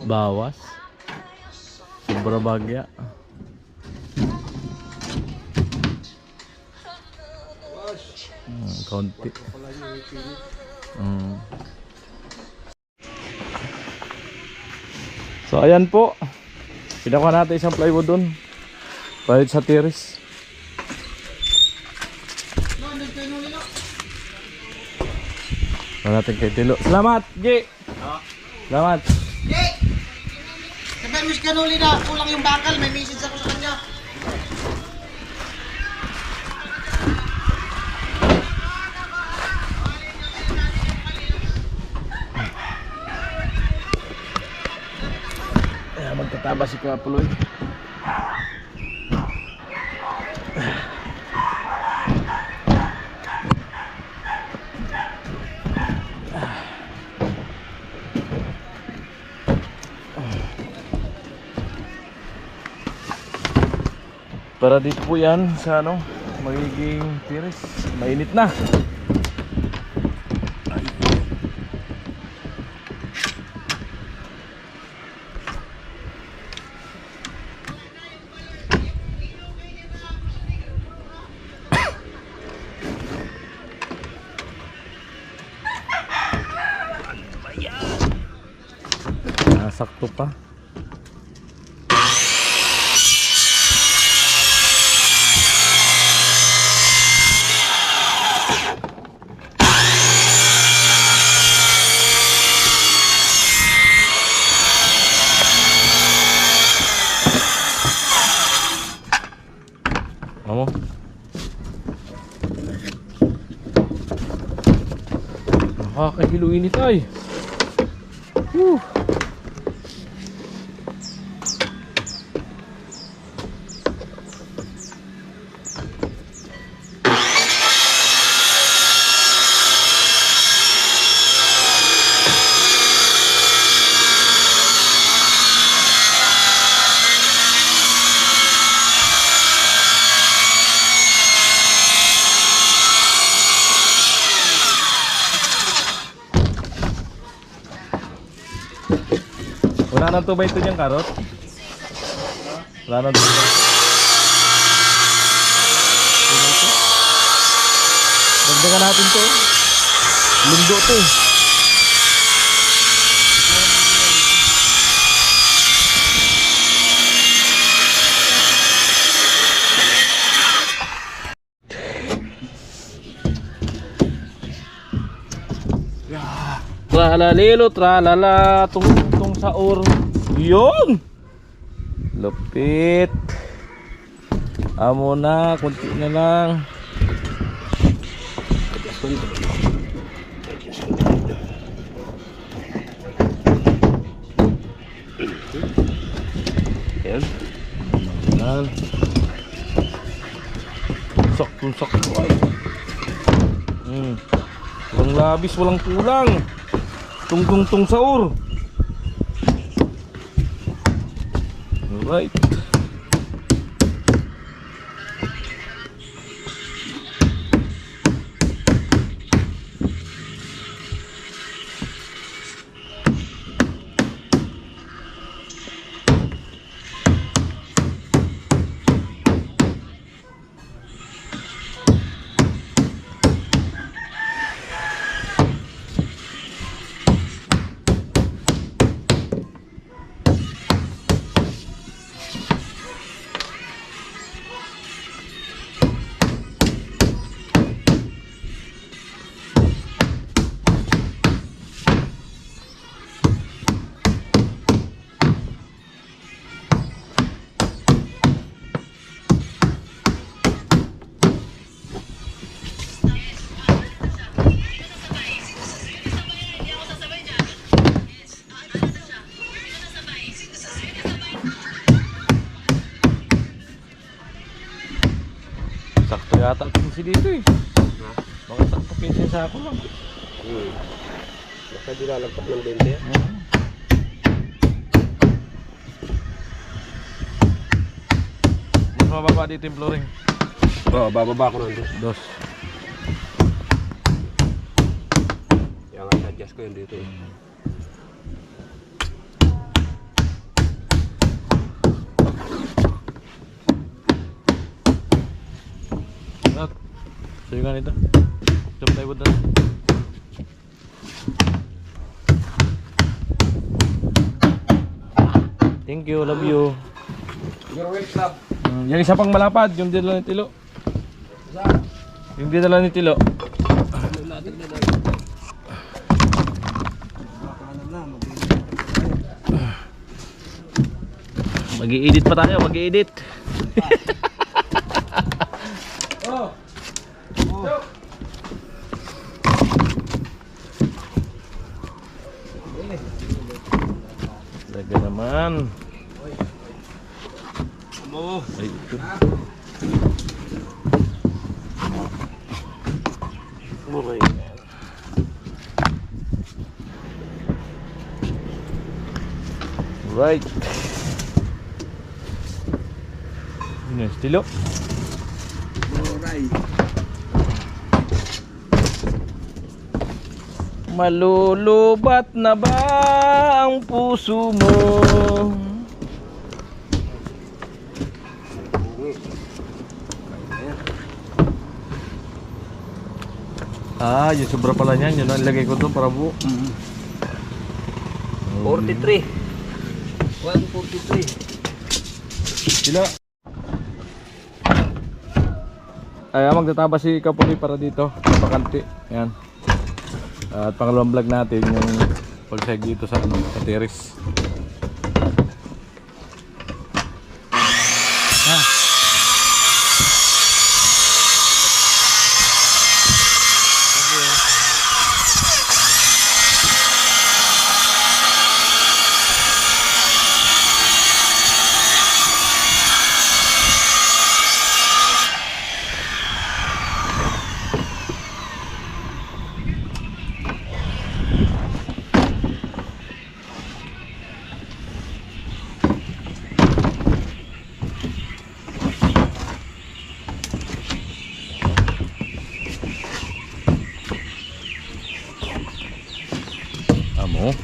Bawas. Sobra bagya. Konti. So ayan po. Pinakuha natin isang plywood doon. Palit sa tiris. Natin kay Tilo. Salamat, G. Salamat. G! Sabihan mo si Kanuli na kulang yung bakal. May message ako sa kanya. Magtataba si Kapuloy. Para dito po yan sa ano, magiging tiris. Mainit na. Sakto pa. Amo. Nakakahiluin ito ay. Wala nang tubay ito niyang karot. Wala nang tubay. Dagdagan natin to. Lundo to. Tralalelo, tralala, tung saur. Yun! Lupit. Amo na, kunti na lang. Yan. Yan. Sakto. Walang labis, walang kulang. Tung saur. Alright. Sakto yata 15 dito eh. Bakit sakto 15 sa ako lang? Baka di lalagpas ng 20. Mas mababa dito yung flooring. Oo, bababa ko nandun. Dos. Yung adjust ko yun dito eh. Sa'yo nga nito. Sa plywood na. Thank you, love you. Your welcome. Yung isa pang malapad, yung dinala ni Tilo. Yung dinala ni Tilo. Mag-i-edit pa tayo, mag-i-edit. Oh. Daga naman. Ay, ito. Okay. Right. Ini estilo. Alright. Malulubat na ba ang puso mo? Ah, yung sobra pala niyan. Yun ang ilagay ko doon para buo. 43. 143. Sila. Ay, magtataba si Kapuli para dito. Bakante. Yan. At pangalawang vlog natin yung pagseg dito sa ano, sa terrace. Amo.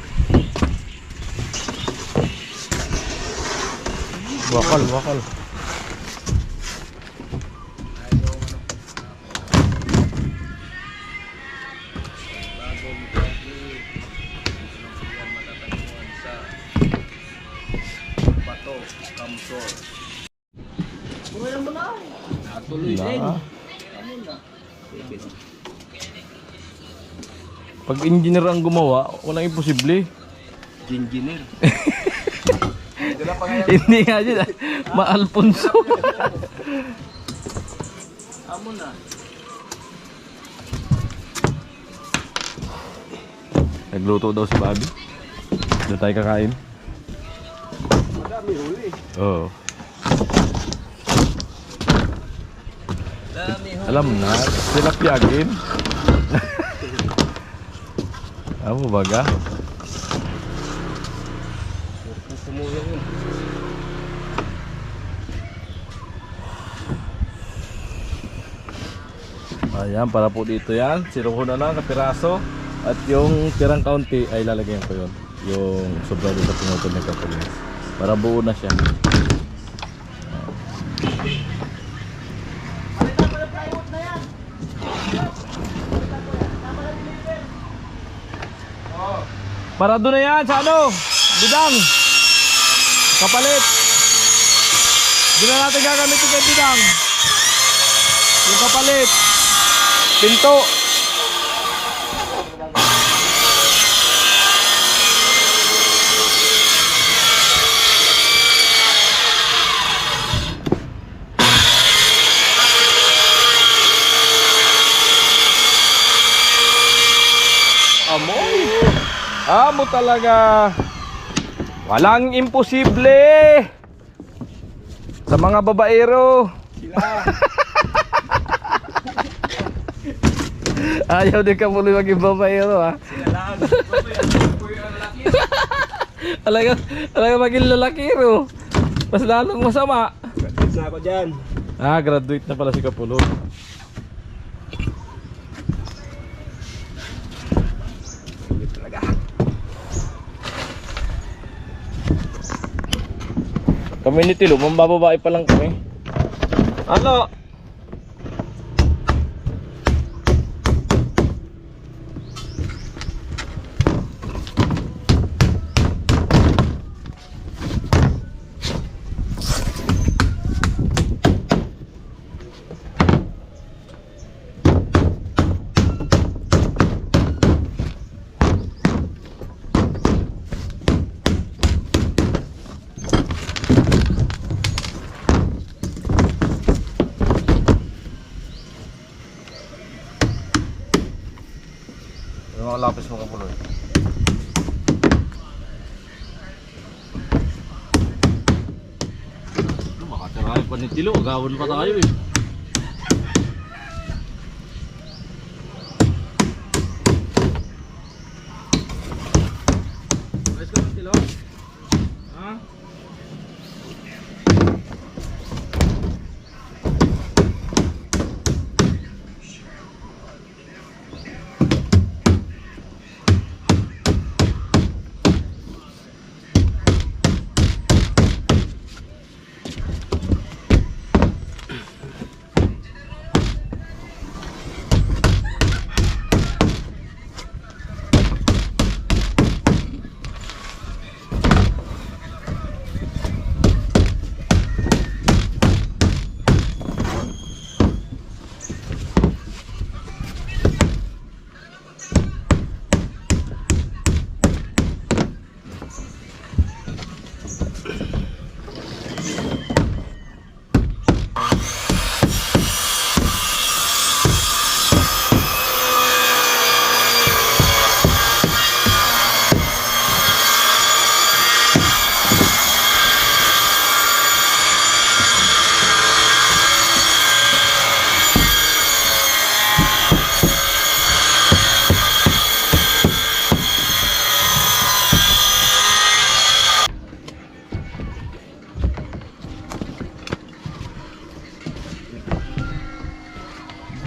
Wakal, wakal. Na. Pag engineer ang gumawa, walang imposible. Engineer. Hindi nga dyan, Ma-Alfonso. Amo na. Nagluto daw si Bobby. Doon tayo kakain. Madami huli. Oo. Dami huli. Alam na, sila piyagin. Amo baga? Sumulong yun. Ayan, para po dito yan. Sinuho na lang, kapiraso. At yung tirang kaunti ay lalagyan ko yun. Yung sobra doon sa pinutol ng kapulis. Para buo na siya. Para doon na yan sa ano? Bidang! Kapalit! Doon na natin gagamitin kay bidang. Yung kapalit. Pinto. Amoy. Amo talaga. Walang imposible sa mga babaero. Ayaw din ka muli maging babaero ha. Alaga maging lalakiro. Mas lalong masama. Graduate na ako dyan. Ah, graduate na pala si Kapulo. Kami ni Tilo, mambababae pa lang kami. Ano? Yung mga lapis mo kapuloy. Makatirahin pa ni Tilo, agawan pa tayo eh. Ayos ka ni Tilo? Ha?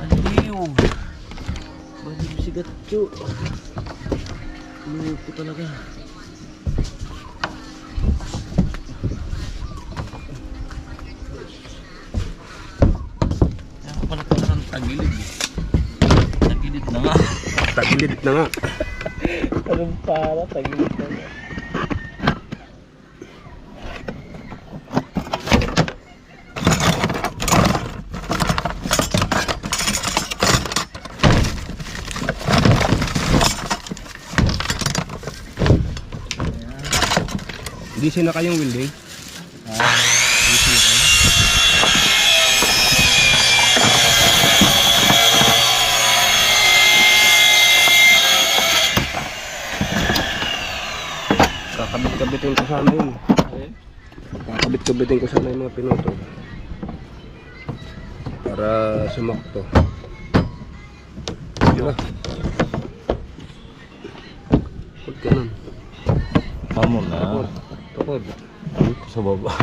Aliw! Baliw si Gatcho. Lupo talaga. Kaya ka pala pala ng tagilid eh. Tagilid na nga. Tagilid na nga. Anong para? Tagilid na nga. DC na kayong welding? DC na kayo? Kakabit-kabitin ko sana yun. Kakabit-kabitin ko sana yung mga pinoto. Para sumakto. Diba? Huwag ka nun. Pamo na. Tukod. Sa baba.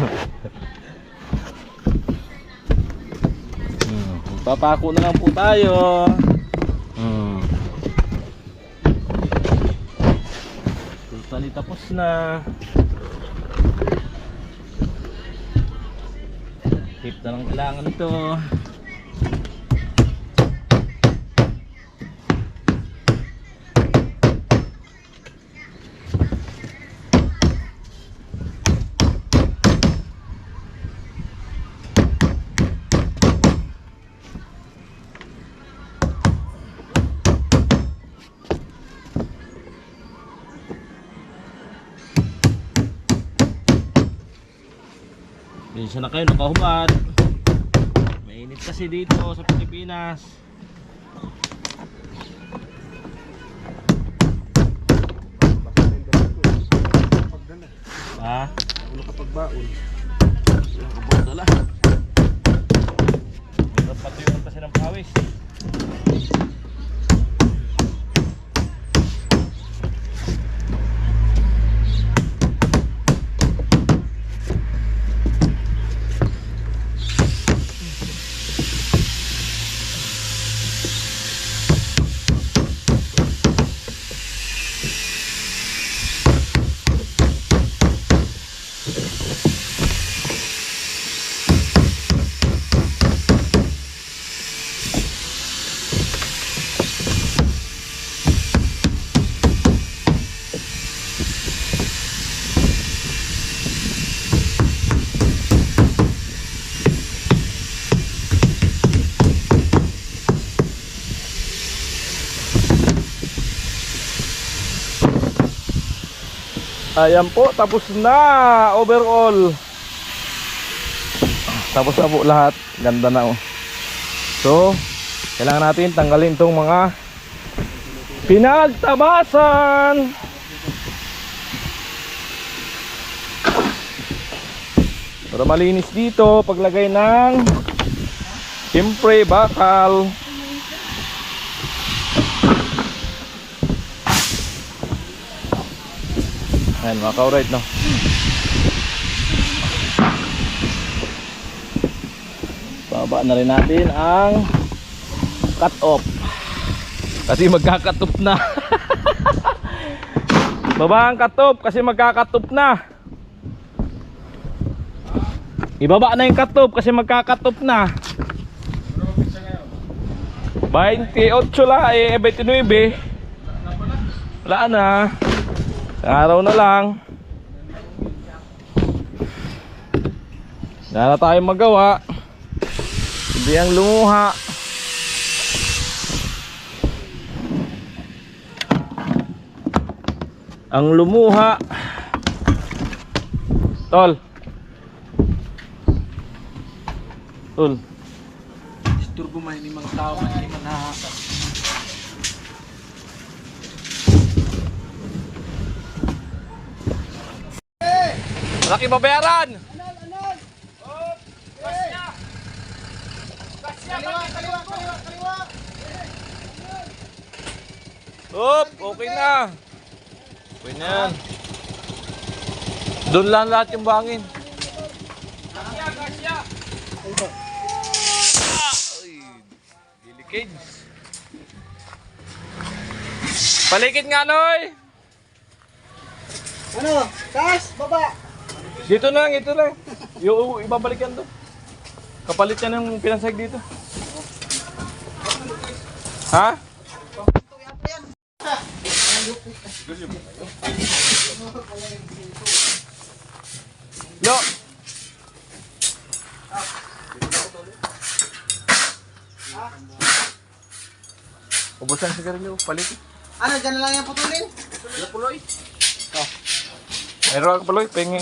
Papako na lang po tayo. Totally tapos na. Tip na lang kailangan ito. Minsan na kayo nakahubad. Mainit kasi dito sa Pilipinas. Ha? Ano kapag baon? Nakabot dala. Dapat patuyuan kasi ng pawis. Ayan po, tapos na overall. Tapos na po lahat. Ganda na oh. So, kailangan natin tanggalin itong mga Pinagtabasan. Para malinis dito, paglagay ng siyempre bakal. Ayan, mga ka-alright, no? Baba na rin natin ang cut off kasi magka-cut off na. Baba ang cut off kasi magka-cut off na. Ibaba na yung cut off kasi magka-cut off na. 28 la, 29. Wala na. Araw na lang. Wala na tayong magawa. Hindi ang lumuha. Ang lumuha. Tol. Tol. Turbo man ni mga tao man ni man na. Malaki babayaran. Kaliwa. Op, okay na. Okay na yan. Doon lang lahat yung bangin. Delicate. Palikit nga, Noy. Ano? Taas, baba. Dito na lang, ito lang. Yung ibabalik yan doon. Kapalit yan yung pinansag dito. Ha? Lo. Ubus ang sigarilyo, palit. Ano, dyan na lang yung putulin? Puloy. Oh. Meron ako puloy, pengen.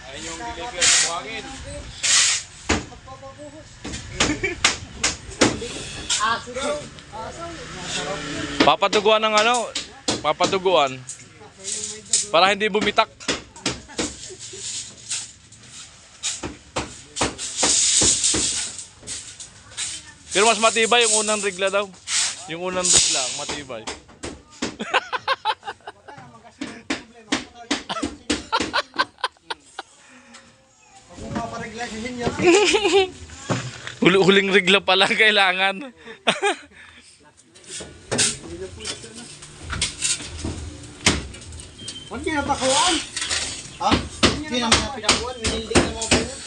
Ayun yung delivery ng buhangin. Papaduguan ng ano? Papaduguan. Para hindi bumitak. Pero mas matibay yung unang regla daw. Yung unang regla, ang matibay. Huling regla pa lang kailangan. Huwag niya napakuhaan. Ha? Hindi naman na pinakuhaan. Minilding na mga ganyan.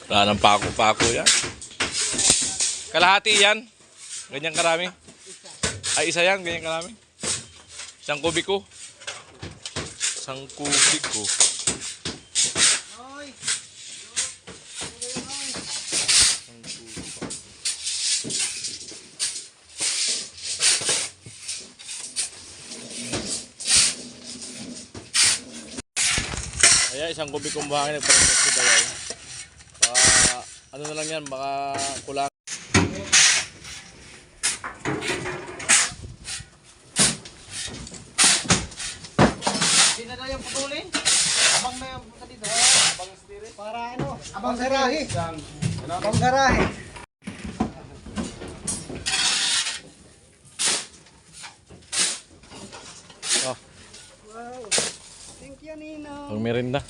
Wala ng pako-pako yan. Kalahati yan. Ganyan karami. Ay, isa yan. Ganyan karami. Isang kubiko. Isang kubiko. Ayan, isang kubikong buhangin nagparampas ko daw. Baka, ano na lang yan, baka kulang. Hindi na daw yung putulin. Abang na yung puta dito. Abang stiri. Para ano? Abang garahe. Abang garahe. Oh, Wow. Thank you, Nino. pang merinda.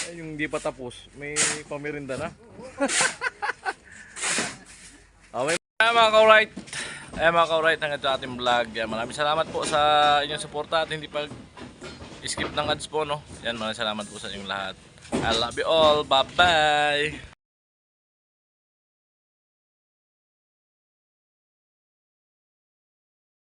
Ay, yung hindi pa tapos, may pamirinda na. Okay, mga ka-alright. Mga ka-alright, hanggang sa ating vlog. Maraming salamat po sa inyong suporta at hindi pag skip ng ads po, no? Yan, maraming salamat po sa inyong lahat. I love you all. Bye-bye!